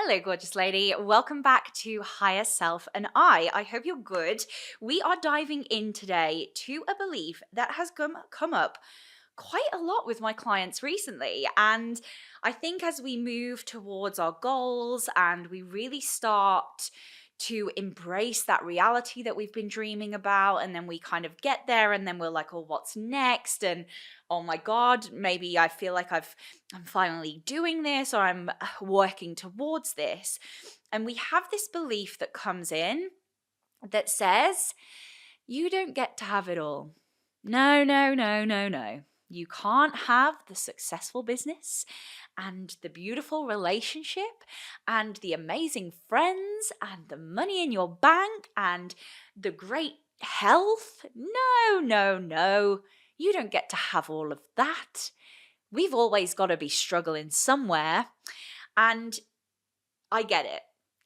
Hello, gorgeous lady. Welcome back to Higher Self and I hope you're good. We are diving in today to a belief that has come up quite a lot with my clients recently. And I think as we move towards our goals and we really start to embrace that reality that we've been dreaming about, and then we kind of get there, and then we're like, oh, what's next? And oh my God, maybe I feel like I'm finally doing this, or I'm working towards this. And we have this belief that comes in that says, you don't get to have it all. No, no, no, no, no. You can't have the successful business and the beautiful relationship and the amazing friends and the money in your bank and the great health. No, no, no. You don't get to have all of that. We've always got to be struggling somewhere. And I get it.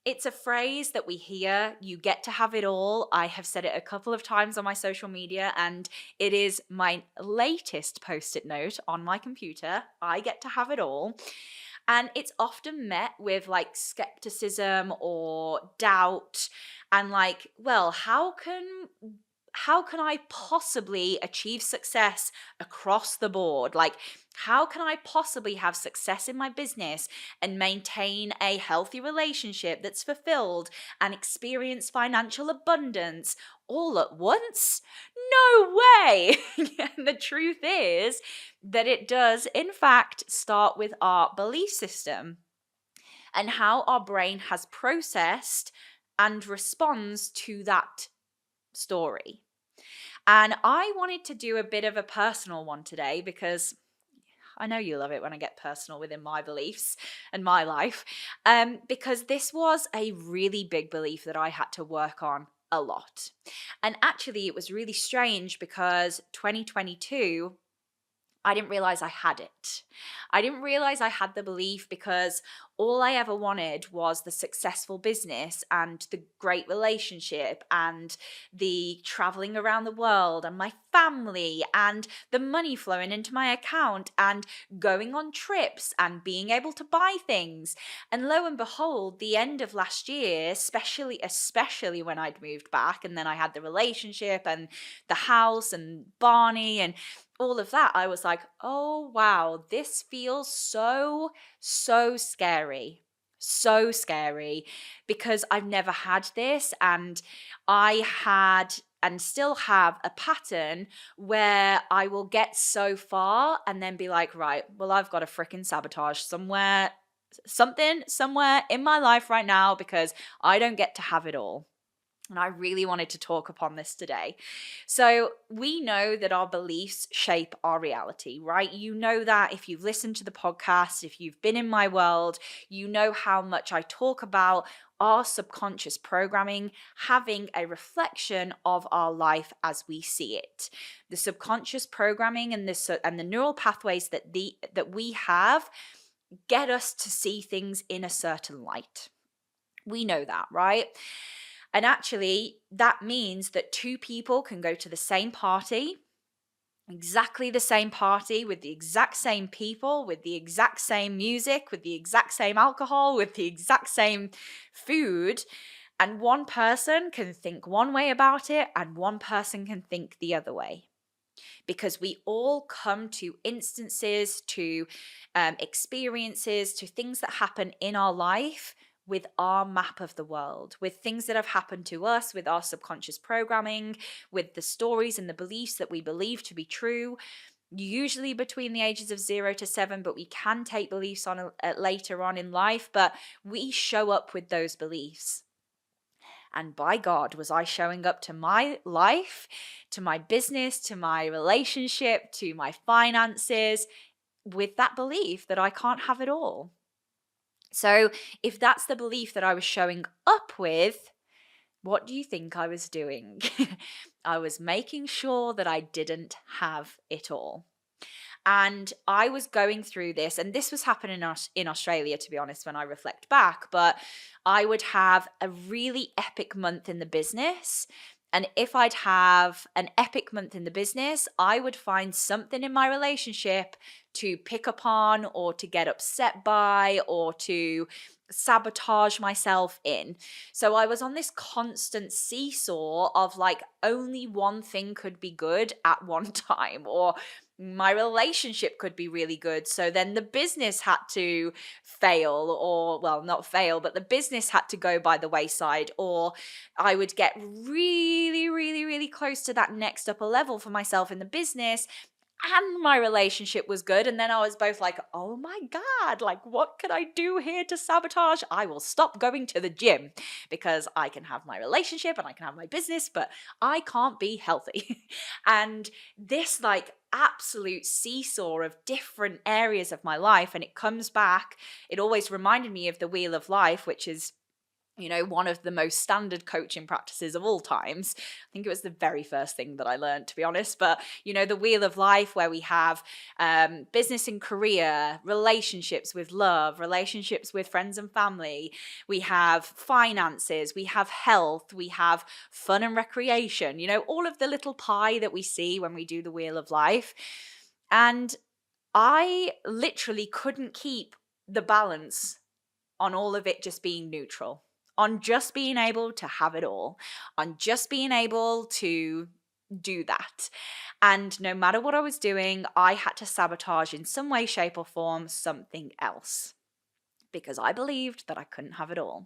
It's a phrase that we hear, you get to have it all. I have said it a couple of times on my social media, and it is my latest post-it note on my computer. I get to have it all. And it's often met with like skepticism or doubt and like, well, how can I possibly achieve success across the board? Like, how can I possibly have success in my business and maintain a healthy relationship that's fulfilled and experience financial abundance all at once? No way! And the truth is that it does, in fact, start with our belief system and how our brain has processed and responds to that story. And I wanted to do a bit of a personal one today because I know you love it when I get personal within my beliefs and my life, because this was a really big belief that I had to work on a lot. And actually, it was really strange because 2022, I didn't realize I had it. I didn't realize I had the belief because all I ever wanted was the successful business and the great relationship and the traveling around the world and my family and the money flowing into my account and going on trips and being able to buy things. And lo and behold, the end of last year, especially when I'd moved back and then I had the relationship and the house and Barney and all of that, I was like, oh wow, this feels so scary. So scary because I've never had this, and I had and still have a pattern where I will get so far and then be like, right, well, I've got to freaking sabotage somewhere in my life right now because I don't get to have it all. And I really wanted to talk upon this today. So we know that our beliefs shape our reality, right? You know that if you've listened to the podcast, if you've been in my world, you know how much I talk about our subconscious programming having a reflection of our life as we see it. The subconscious programming and the neural pathways that we have get us to see things in a certain light. We know that, right? And actually, that means that two people can go to the same party, exactly the same party, with the exact same people, with the exact same music, with the exact same alcohol, with the exact same food. And one person can think one way about it, and one person can think the other way. Because we all come to instances, to experiences, to things that happen in our life with our map of the world, with things that have happened to us, with our subconscious programming, with the stories and the beliefs that we believe to be true, usually between the ages of 0 to 7, but we can take beliefs on later on in life, but we show up with those beliefs. And by God, was I showing up to my life, to my business, to my relationship, to my finances with that belief that I can't have it all. So if that's the belief that I was showing up with, what do you think I was doing? I was making sure that I didn't have it all. And I was going through this, and this was happening in Australia, to be honest, when I reflect back, but I would have a really epic month in the business. And if I'd have an epic month in the business, I would find something in my relationship to pick upon or to get upset by or to sabotage myself in. So I was on this constant seesaw of like only one thing could be good at one time, or my relationship could be really good. So then the business had to fail, or well, not fail, but the business had to go by the wayside, or I would get really, really, really close to that next upper level for myself in the business. And my relationship was good. And then I was both like, oh my God, like, what could I do here to sabotage? I will stop going to the gym because I can have my relationship and I can have my business, but I can't be healthy. And this, like, absolute seesaw of different areas of my life. And it comes back, it always reminded me of the wheel of life, which is one of the most standard coaching practices of all times. I think it was the very first thing that I learned, to be honest. But, the wheel of life where we have business and career, relationships with love, relationships with friends and family. We have finances, we have health, we have fun and recreation, all of the little pie that we see when we do the wheel of life. And I literally couldn't keep the balance on all of it just being neutral, on just being able to have it all, on just being able to do that. And no matter what I was doing, I had to sabotage in some way, shape, or form something else because I believed that I couldn't have it all.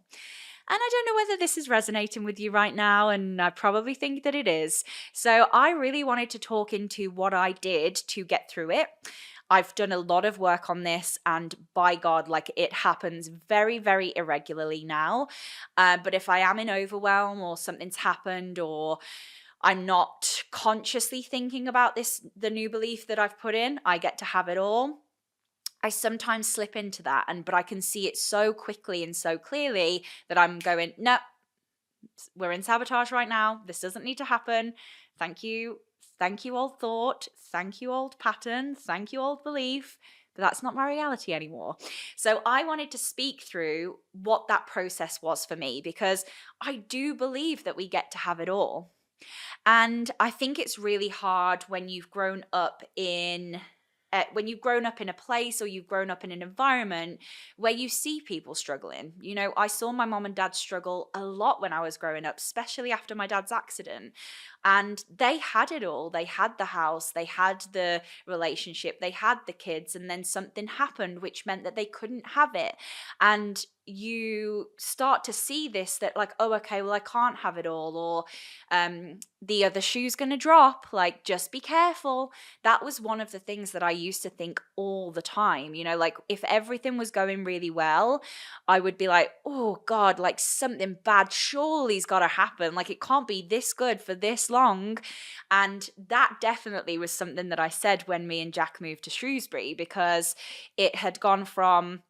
And I don't know whether this is resonating with you right now, and I probably think that it is. So I really wanted to talk into what I did to get through it. I've done a lot of work on this, and by God, like, it happens very, very irregularly now. But if I am in overwhelm or something's happened, or I'm not consciously thinking about the new belief that I've put in, I get to have it all. I sometimes slip into that, but I can see it so quickly and so clearly that I'm going, no, we're in sabotage right now. This doesn't need to happen. Thank you. Thank you, old thought. Thank you, old pattern. Thank you, old belief. But that's not my reality anymore. So I wanted to speak through what that process was for me, because I do believe that we get to have it all. And I think it's really hard when you've grown up in a place, or you've grown up in an environment where you see people struggling. I saw my mom and dad struggle a lot when I was growing up, especially after my dad's accident. And they had it all. They had the house, they had the relationship, they had the kids, and then something happened which meant that they couldn't have it. And you start to see this, that like, oh, okay, well, I can't have it all, or the other shoe's going to drop, like, just be careful. That was one of the things that I used to think all the time. Like, if everything was going really well, I would be like, oh God, like, something bad surely's got to happen. Like, it can't be this good for this long. And that definitely was something that I said when me and Jack moved to Shrewsbury, because it had gone from,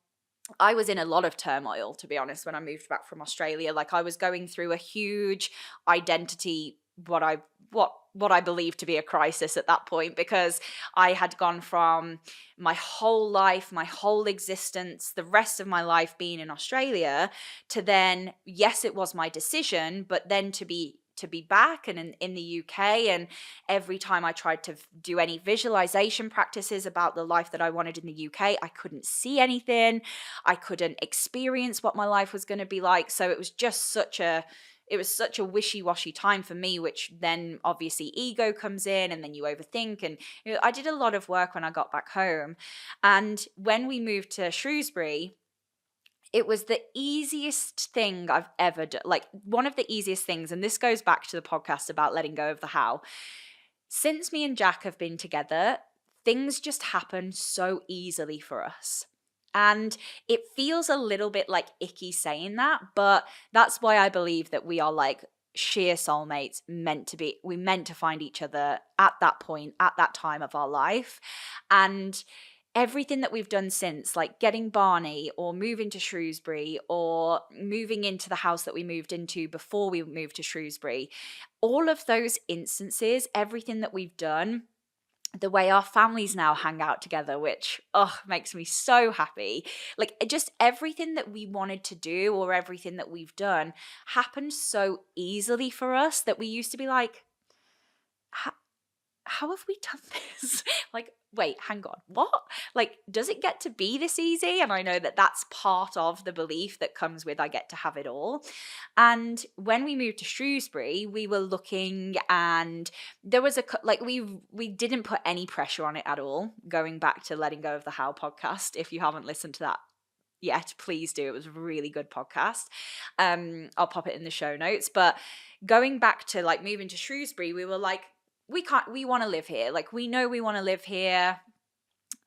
I was in a lot of turmoil, to be honest, when I moved back from Australia. Like, I was going through a huge identity, what I believe to be a crisis at that point, because I had gone from my whole life, my whole existence, the rest of my life being in Australia, to then, yes, it was my decision, but then to be back and in the UK. And every time I tried to do any visualization practices about the life that I wanted in the UK, I couldn't see anything. I couldn't experience what my life was going to be like. So it was just such a wishy-washy time for me, which then obviously ego comes in, and then you overthink. And I did a lot of work when I got back home. And when we moved to Shrewsbury, it was the easiest thing I've ever done. Like, one of the easiest things, and this goes back to the podcast about letting go of the how. Since me and Jack have been together, things just happen so easily for us. And it feels a little bit like icky saying that, but that's why I believe that we are like sheer soulmates, we meant to find each other at that point, at that time of our life. And everything that we've done since, like getting Barney, or moving to Shrewsbury, or moving into the house that we moved into before we moved to Shrewsbury, all of those instances, everything that we've done, the way our families now hang out together, which makes me so happy. Like, just everything that we wanted to do or everything that we've done happened so easily for us that we used to be like, how have we done this? Like, wait, hang on, what? Like, does it get to be this easy? And I know that that's part of the belief that comes with I get to have it all. And when we moved to Shrewsbury, we were looking, and there was like we didn't put any pressure on it at all. Going back to Letting Go of the How podcast, if you haven't listened to that yet, please do. It was a really good podcast. I'll pop it in the show notes. But going back to like moving to Shrewsbury, we were like, we want to live here. Like, we know we want to live here.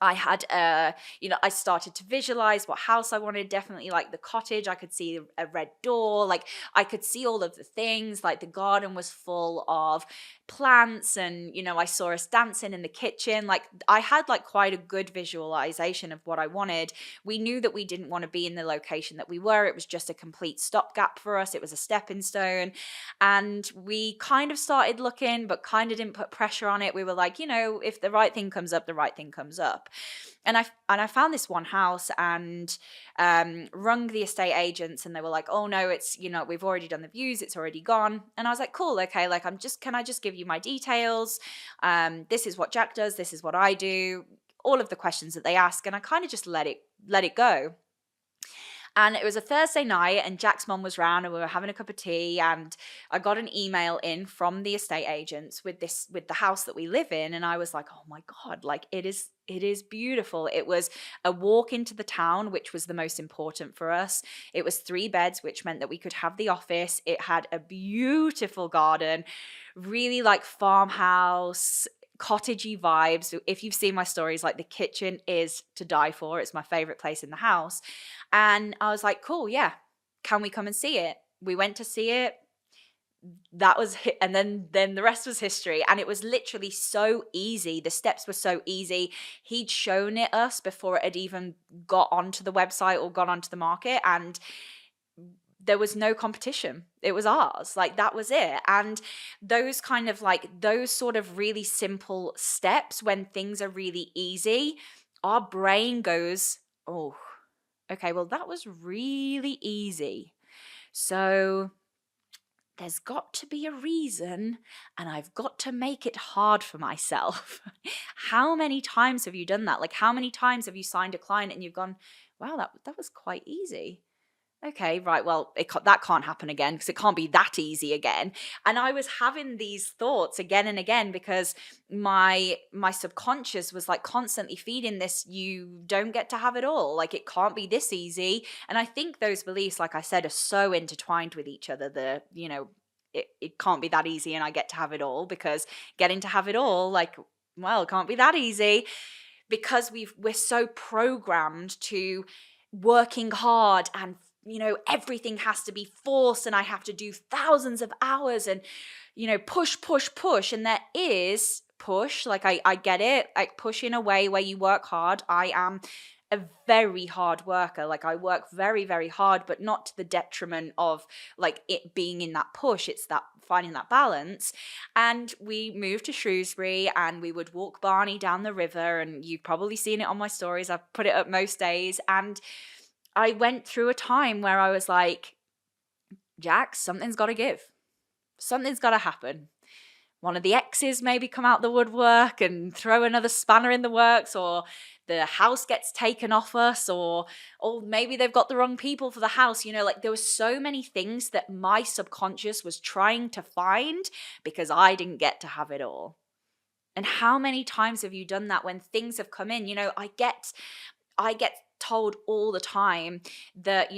I had I started to visualize what house I wanted. Definitely like the cottage. I could see a red door. Like, I could see all of the things. Like, the garden was full of plants, and I saw us dancing in the kitchen. Like, I had like quite a good visualization of what I wanted. We knew that we didn't want to be in the location that we were. It was just a complete stopgap for us. It was a stepping stone. And we kind of started looking, but kind of didn't put pressure on it. We were like, if the right thing comes up, the right thing comes up. And I found this one house, and rung the estate agents, and they were like, oh no, it's, we've already done the views, it's already gone. And I was like, cool, okay, like, can I just give you my details? This is what Jack does, this is what I do, all of the questions that they ask. And I kind of just let it go. And it was a Thursday night, and Jack's mom was round, and we were having a cup of tea, and I got an email in from the estate agents with the house that we live in. And I was like, oh my God, like, it is beautiful. It was a walk into the town, which was the most important for us. It was 3 beds, which meant that we could have the office. It had a beautiful garden, really like farmhouse, cottagey vibes. If you've seen my stories, like, the kitchen is to die for. It's my favorite place in the house. And I was like, cool, yeah, can we come and see it? We went to see it. That was and then the rest was history. And it was literally so easy. The steps were so easy. He'd shown it us before it had even got onto the website or got onto the market, and there was no competition. It was ours. Like, that was it. And those sort of really simple steps, when things are really easy, our brain goes, oh, okay, well, that was really easy. So there's got to be a reason, and I've got to make it hard for myself. How many times have you done that? Like, how many times have you signed a client and you've gone, wow, that was quite easy. Okay, right, well, that can't happen again, because it can't be that easy again. And I was having these thoughts again and again, because my subconscious was like constantly feeding this, you don't get to have it all. Like, it can't be this easy. And I think those beliefs, like I said, are so intertwined with each other. It can't be that easy and I get to have it all, because getting to have it all, like, well, it can't be that easy, because we're so programmed to working hard, and everything has to be forced, and I have to do thousands of hours, and push. And there is push, like, I get it, like, push in a way where you work hard. I am a very hard worker. Like, I work very, very hard, but not to the detriment of like it being in that push. It's that finding that balance. And we moved to Shrewsbury, and we would walk Barney down the river, and you've probably seen it on my stories. I've put it up most days. And I went through a time where I was like, Jack, something's got to give. Something's got to happen. One of the exes maybe come out the woodwork and throw another spanner in the works, or the house gets taken off us, or maybe they've got the wrong people for the house. Like, there were so many things that my subconscious was trying to find, because I didn't get to have it all. And how many times have you done that when things have come in? I get told all the time that,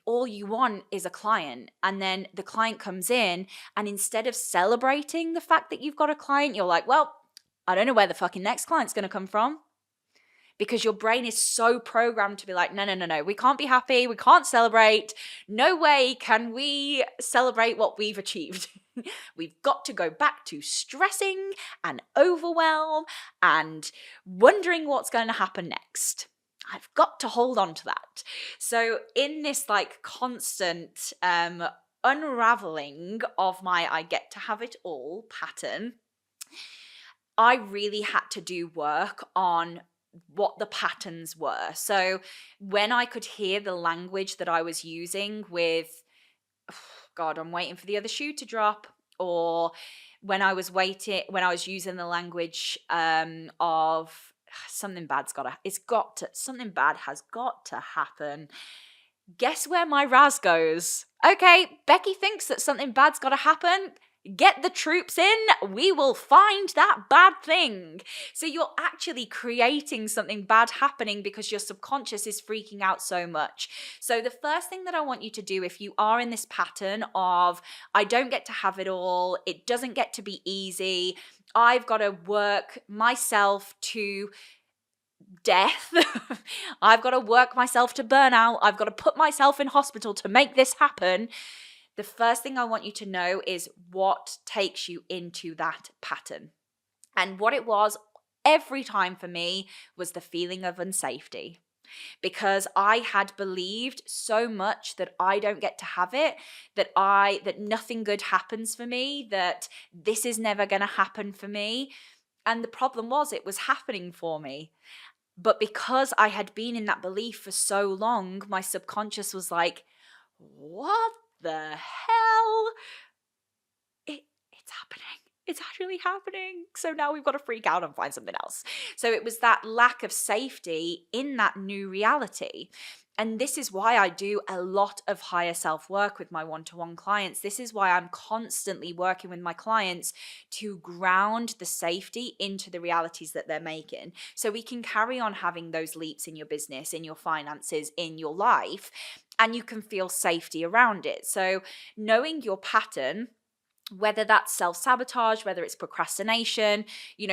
all you want is a client, and then the client comes in, and instead of celebrating the fact that you've got a client, you're like, well, I don't know where the fucking next client's going to come from, because your brain is so programmed to be like, no, we can't be happy, we can't celebrate, no way can we celebrate what we've achieved. We've got to go back to stressing and overwhelm and wondering what's going to happen next. I've got to hold on to that. So in this like constant unraveling of my I get to have it all pattern, I really had to do work on what the patterns were. So when I could hear the language that I was using with, God, I'm waiting for the other shoe to drop, or when I was using the language of something bad has got to happen. Guess where my Raz goes? Okay, Becky thinks that something bad's got to happen. Get the troops in, we will find that bad thing. So you're actually creating something bad happening because your subconscious is freaking out so much. So the first thing that I want you to do, if you are in this pattern of, I don't get to have it all, it doesn't get to be easy, I've got to work myself to death, I've got to work myself to burnout, I've got to put myself in hospital to make this happen. The first thing I want you to know is what takes you into that pattern. And what it was every time for me was the feeling of unsafety. Because I had believed so much that I don't get to have it, that nothing good happens for me, that this is never going to happen for me. And the problem was, it was happening for me. But because I had been in that belief for so long, my subconscious was like, what the hell? It's happening. It's actually happening. So now we've got to freak out and find something else. So it was that lack of safety in that new reality. And this is why I do a lot of higher self work with my one-to-one clients. This is why I'm constantly working with my clients to ground the safety into the realities that they're making. So we can carry on having those leaps in your business, in your finances, in your life, and you can feel safety around it. So knowing your pattern, whether that's self-sabotage, whether it's procrastination,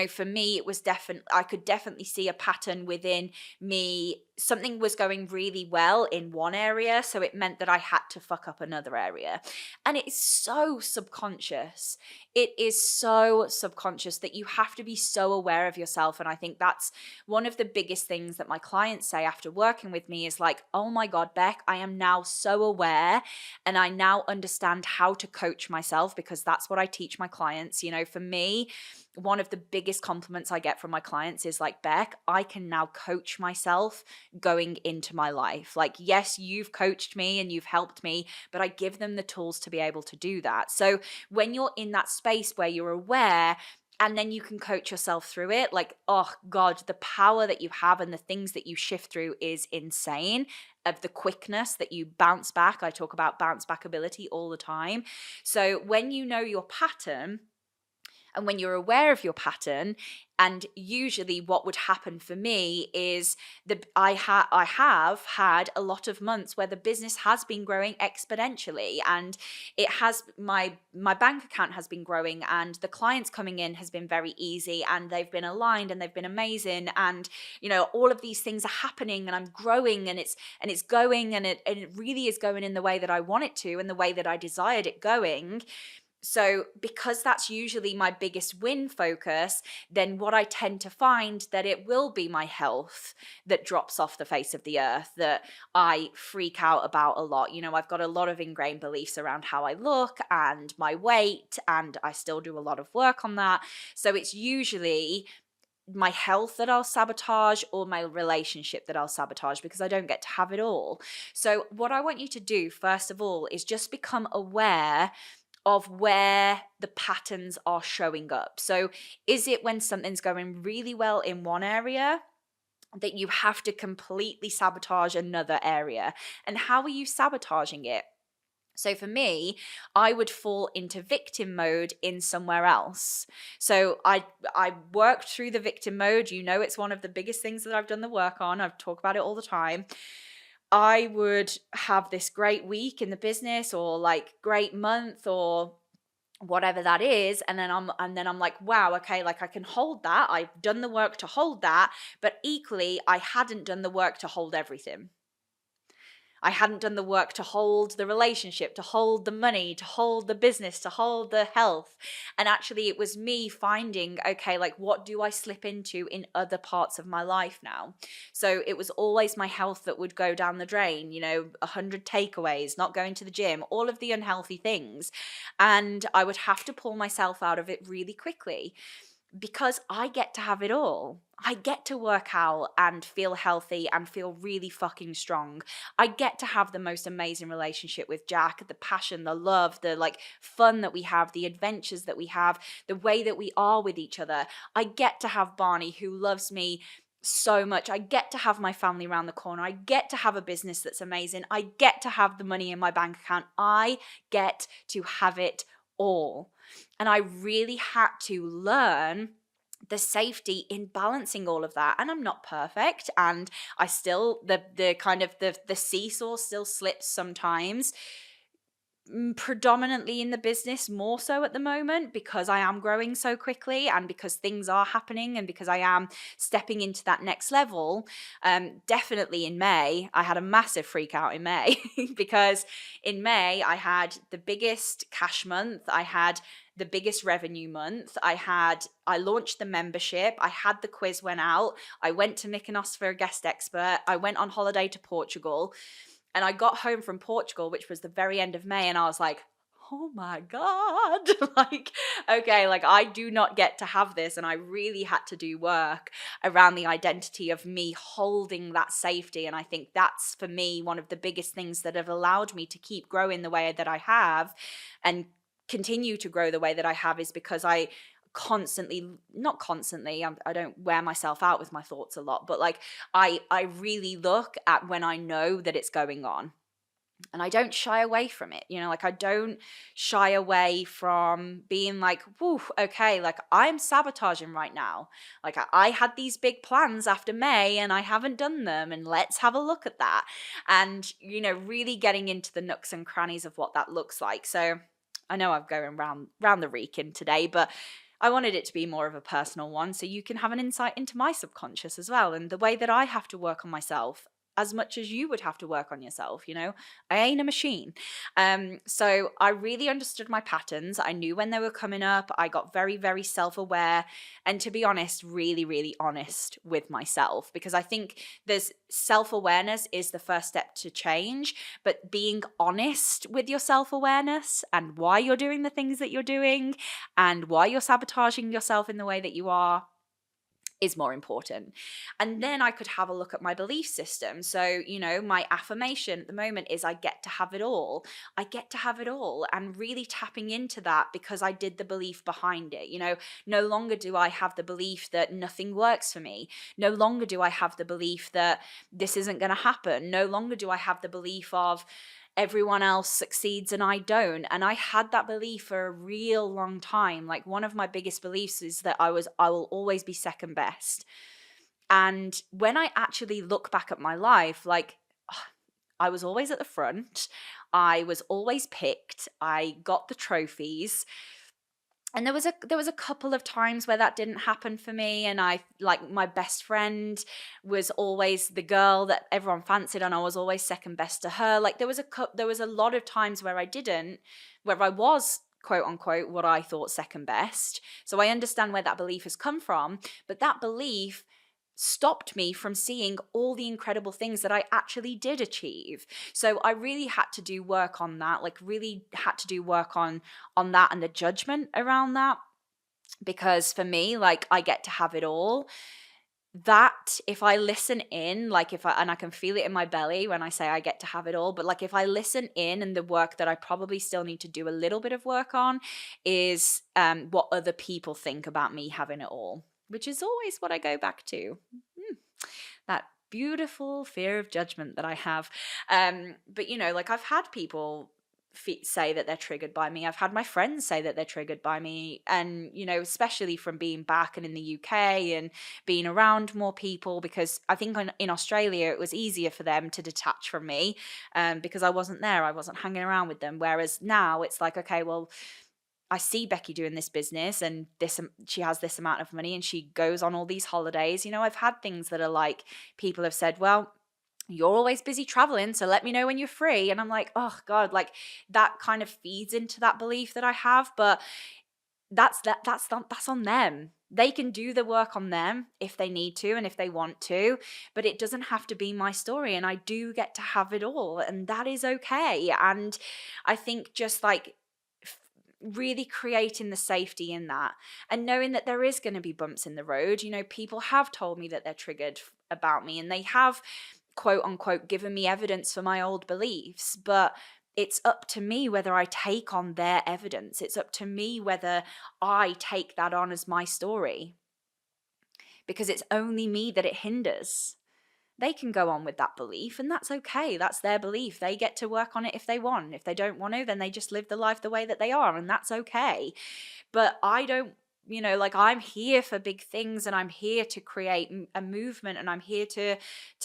for me, it was I could definitely see a pattern within me. Something was going really well in one area, so it meant that I had to fuck up another area. And it's so subconscious. It is so subconscious that you have to be so aware of yourself. And I think that's one of the biggest things that my clients say after working with me is like, oh my God, Beck, I am now so aware and I now understand how to coach myself, because that's what I teach my clients. For me, one of the biggest compliments I get from my clients is like, Beck, I can now coach myself going into my life. Like, yes, you've coached me and you've helped me, but I give them the tools to be able to do that. So when you're in that space where you're aware, and then you can coach yourself through it, like, oh God, the power that you have and the things that you shift through is insane. Of the quickness that you bounce back. I talk about bounce back ability all the time. So when you know your pattern, and when you're aware of your pattern, and usually what would happen for me is I have had a lot of months where the business has been growing exponentially, and it has my bank account has been growing, and the clients coming in has been very easy, and they've been aligned and they've been amazing, and all of these things are happening, and I'm growing, and it's going, and it really is going in the way that I want it to, and the way that I desired it going. So because that's usually my biggest win focus, then what I tend to find that it will be my health that drops off the face of the earth, that I freak out about a lot. I've got a lot of ingrained beliefs around how I look and my weight, and I still do a lot of work on that. So it's usually my health that I'll sabotage, or my relationship that I'll sabotage, because I don't get to have it all. So what I want you to do, first of all, is just become aware of where the patterns are showing up. So is it when something's going really well in one area that you have to completely sabotage another area? And how are you sabotaging it? So for me, I would fall into victim mode in somewhere else. So I worked through the victim mode. It's one of the biggest things that I've done the work on. I've talked about it all the time. I would have this great week in the business, or like great month, or whatever that is, and then I'm like, wow, okay, like I can hold that. I've done the work to hold that, but equally I hadn't done the work to hold everything. I hadn't done the work to hold the relationship, to hold the money, to hold the business, to hold the health. And actually it was me finding, okay, like what do I slip into in other parts of my life now? So it was always my health that would go down the drain, 100 takeaways, not going to the gym, all of the unhealthy things. And I would have to pull myself out of it really quickly. because I get to have it all. I get to work out and feel healthy and feel really fucking strong. I get to have the most amazing relationship with Jack, the passion, the love, the like fun that we have, the adventures that we have, the way that we are with each other. I get to have Barney, who loves me so much. I get to have my family around the corner. I get to have a business that's amazing. I get to have the money in my bank account. I get to have it all. And I really had to learn the safety in balancing all of that. And I'm not perfect, and I still, the kind of the seesaw still slips sometimes, predominantly in the business, more so at the moment, because I am growing so quickly and because things are happening and because I am stepping into that next level. Definitely in May, I had a massive freak out in May because in May I had the biggest cash month, I had the biggest revenue month, I launched the membership, I had the quiz went out, I went to Mykonos for a guest expert, I went on holiday to Portugal. And I got home from Portugal, which was the very end of May, and I was like, oh my God, like, okay, like I do not get to have this. And I really had to do work around the identity of me holding that safety. And I think that's, for me, one of the biggest things that have allowed me to keep growing the way that I have and continue to grow the way that I have, is because I constantly, not constantly, I don't wear myself out with my thoughts a lot, but like I really look at when I know that it's going on, and I don't shy away from it. Like I don't shy away from being like, whoo, okay, like I'm sabotaging right now. Like I had these big plans after May and I haven't done them, and let's have a look at that. And, really getting into the nooks and crannies of what that looks like. So I know I'm going round the Reekin today, but I wanted it to be more of a personal one, so you can have an insight into my subconscious as well, and the way that I have to work on myself as much as you would have to work on yourself. I ain't a machine. So I really understood my patterns. I knew when they were coming up. I got very, very self-aware, and to be honest, really, really honest with myself, because I think there's self-awareness is the first step to change, but being honest with your self-awareness and why you're doing the things that you're doing and why you're sabotaging yourself in the way that you are is more important. And then I could have a look at my belief system. So, my affirmation at the moment is I get to have it all. I get to have it all, and really tapping into that because I did the belief behind it. No longer do I have the belief that nothing works for me. No longer do I have the belief that this isn't going to happen. No longer do I have the belief of everyone else succeeds and I don't. And I had that belief for a real long time. Like, one of my biggest beliefs is that I will always be second best. And when I actually look back at my life, like, I was always at the front. I was always picked. I got the trophies. And there was a couple of times where that didn't happen for me, and I, like, my best friend was always the girl that everyone fancied, and I was always second best to her. Like, there was a lot of times where I was quote unquote what I thought second best. So I understand where that belief has come from, but that belief stopped me from seeing all the incredible things that I actually did achieve. So I really had to do work on that, like really had to do work on that and the judgment around that. Because for me, like, I get to have it all. That, if I listen in, like, and I can feel it in my belly when I say I get to have it all, but like, if I listen in, and the work that I probably still need to do a little bit of work on is what other people think about me having it all, which is always what I go back to. That beautiful fear of judgment that I have. But, like, I've had people say that they're triggered by me. I've had my friends say that they're triggered by me. And, especially from being back and in the UK and being around more people, because I think in Australia, it was easier for them to detach from me because I wasn't there. I wasn't hanging around with them. Whereas now it's like, okay, well, I see Becky doing this business and she has this amount of money and she goes on all these holidays. I've had things that are like, people have said, well, you're always busy traveling, so let me know when you're free. And I'm like, oh God, like, that kind of feeds into that belief that I have. But that's on them. They can do the work on them if they need to and if they want to, but it doesn't have to be my story. And I do get to have it all, and that is okay. And I think just like, really creating the safety in that, and knowing that there is going to be bumps in the road. People have told me that they're triggered about me, and they have, quote unquote, given me evidence for my old beliefs, but it's up to me whether I take on their evidence. It's up to me whether I take that on as my story, because it's only me that it hinders. They can go on with that belief, and that's okay. That's their belief. They get to work on it if they want. If they don't want to, then they just live the life the way that they are, and that's okay. But I don't, I'm here for big things, and I'm here to create a movement, and I'm here to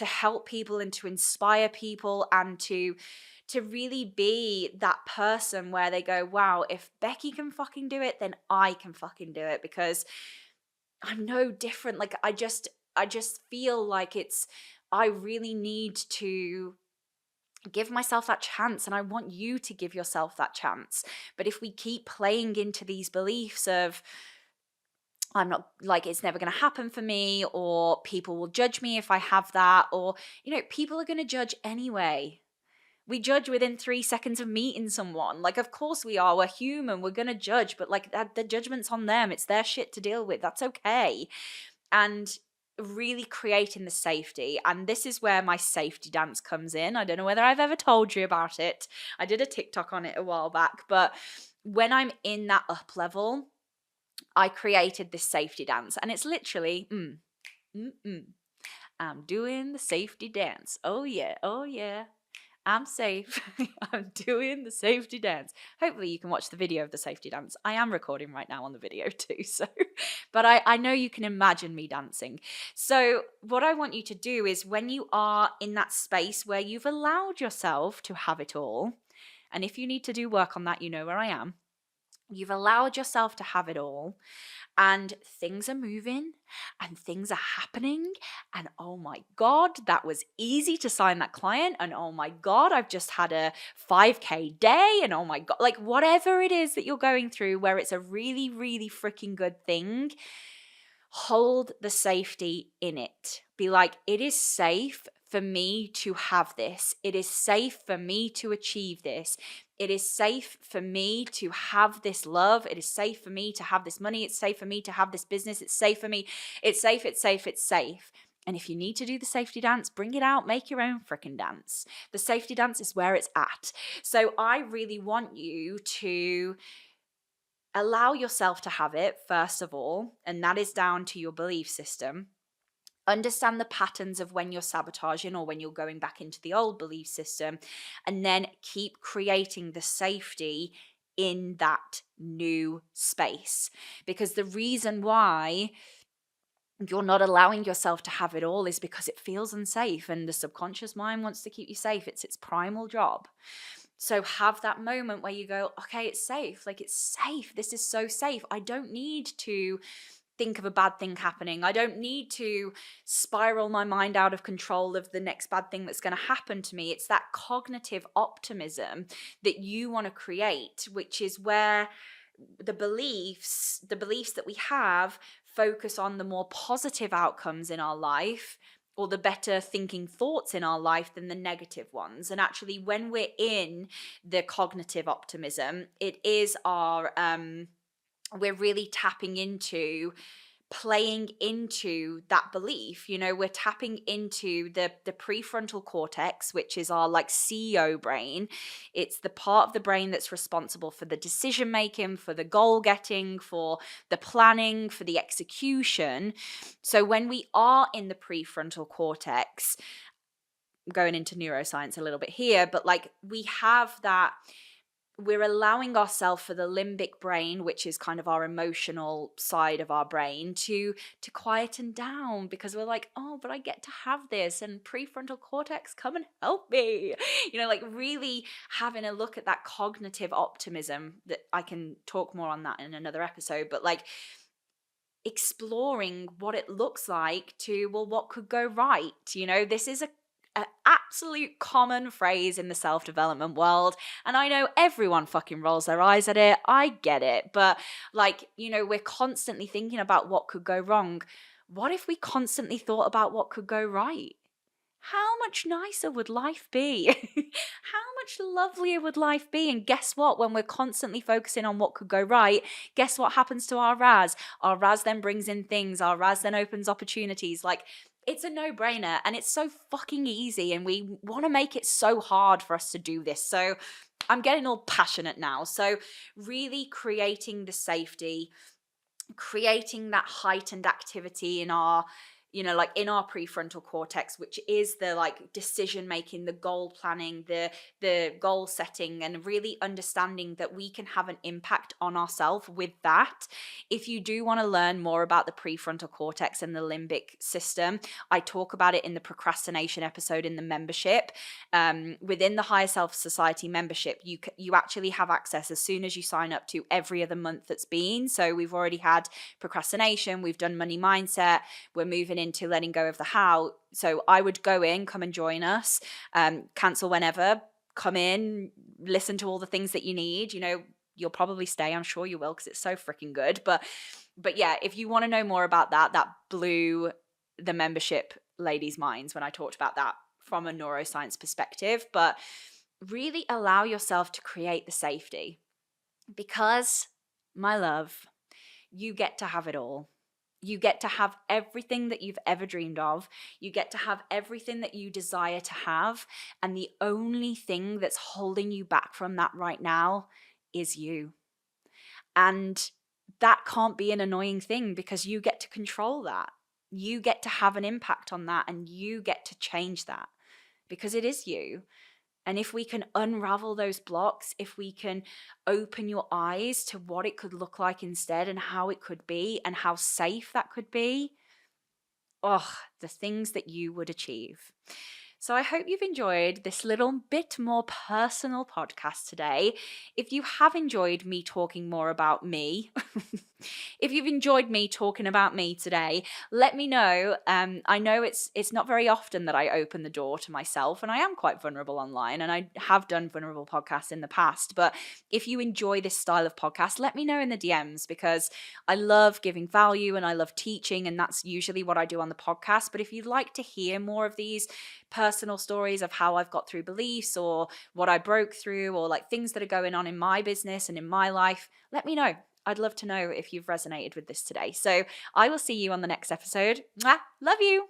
help people and to inspire people, and to really be that person where they go, wow, if Becky can fucking do it, then I can fucking do it, because I'm no different. Like, I just feel like I really need to give myself that chance, and I want you to give yourself that chance. But if we keep playing into these beliefs of, I'm not, like, it's never going to happen for me, or people will judge me if I have that, or people are going to judge anyway. We judge within 3 seconds of meeting someone. Like, of course we are. We're human. We're going to judge, but like, the judgment's on them. It's their shit to deal with. That's okay. And really creating the safety. And this is where my safety dance comes in. I don't know whether I've ever told you about it. I did a TikTok on it a while back, but when I'm in that up level, I created this safety dance, and it's literally, I'm doing the safety dance. Oh yeah, oh yeah. I'm safe. I'm doing the safety dance. Hopefully you can watch the video of the safety dance. I am recording right now on the video too, so, but I know you can imagine me dancing. So what I want you to do is, when you are in that space where you've allowed yourself to have it all, and if you need to do work on that, you know where I am. You've allowed yourself to have it all, and things are moving and things are happening, and oh my god, that was easy to sign that client, and oh my god, I've just had a 5K day, and oh my god, like, whatever it is that you're going through where it's a really, really freaking good thing, hold the safety in it. Be like, it is safe for me to have this. It is safe for me to achieve this. It is safe for me to have this love. It is safe for me to have this money. It's safe for me to have this business. It's safe for me. It's safe, it's safe, it's safe. And if you need to do the safety dance, bring it out, make your own freaking dance. The safety dance is where it's at. So I really want you to allow yourself to have it, first of all, and that is down to your belief system. Understand the patterns of when you're sabotaging or when you're going back into the old belief system, and then keep creating the safety in that new space. Because the reason why you're not allowing yourself to have it all is because it feels unsafe, and the subconscious mind wants to keep you safe. It's its primal job. So have that moment where you go, okay, it's safe. Like, it's safe. This is so safe. I don't need to think of a bad thing happening. I don't need to spiral my mind out of control of the next bad thing that's going to happen to me. It's that cognitive optimism that you want to create, which is where the beliefs that we have focus on the more positive outcomes in our life, or the better thinking thoughts in our life, than the negative ones. And actually, when we're in the cognitive optimism, it is our we're really tapping into playing into that belief. We're tapping into the prefrontal cortex, which is our, like, CEO brain. It's the part of the brain that's responsible for the decision making, for the goal getting, for the planning, for the execution. So when we are in the prefrontal cortex, I'm going into neuroscience a little bit here, but like, we have that, we're allowing ourselves for the limbic brain, which is kind of our emotional side of our brain, to quieten down, because we're like, oh, but I get to have this, and prefrontal cortex, come and help me. Like, really having a look at that cognitive optimism. That I can talk more on that in another episode, but like, exploring what it looks like to, well, what could go right? This is a absolute common phrase in the self-development world, and I know everyone fucking rolls their eyes at it. I get it, but like, we're constantly thinking about what could go wrong. What if we constantly thought about what could go right? how much nicer would life be? How much lovelier would life be? And guess what? When we're constantly focusing on what could go right, guess what happens to our Raz? Our Raz then brings in things, our Raz then opens opportunities. Like, it's a no brainer and it's so fucking easy. And we want to make it so hard for us to do this. So I'm getting all passionate now. So, really creating the safety, creating that heightened activity in our, like in our prefrontal cortex, which is the like decision making, the goal planning, the goal setting, and really understanding that we can have an impact on ourselves with that. If you do want to learn more about the prefrontal cortex and the limbic system, I talk about it in the procrastination episode in the membership. Within the Higher Self Society membership, you actually have access as soon as you sign up to every other month that's been. So we've already had procrastination, we've done money mindset, we're moving into letting go of the how. So I would go in, come and join us, cancel whenever, come in, listen to all the things that you need. You'll probably stay, I'm sure you will, because it's so freaking good. But yeah, if you want to know more about that blew the membership ladies' minds when I talked about that from a neuroscience perspective. But really allow yourself to create the safety, because, my love, you get to have it all. You get to have everything that you've ever dreamed of. You get to have everything that you desire to have. And the only thing that's holding you back from that right now is you. And that can't be an annoying thing, because you get to control that. You get to have an impact on that, and you get to change that, because it is you. And if we can unravel those blocks, if we can open your eyes to what it could look like instead, and how it could be, and how safe that could be, the things that you would achieve. So I hope you've enjoyed this little bit more personal podcast today. If you have enjoyed me talking more about me, if you've enjoyed me talking about me today, let me know. I know it's not very often that I open the door to myself, and I am quite vulnerable online, and I have done vulnerable podcasts in the past. But if you enjoy this style of podcast, let me know in the DMs, because I love giving value and I love teaching, and that's usually what I do on the podcast. But if you'd like to hear more of these personal stories of how I've got through beliefs, or what I broke through, or like things that are going on in my business and in my life, let me know. I'd love to know if you've resonated with this today. So I will see you on the next episode. Mwah! Love you.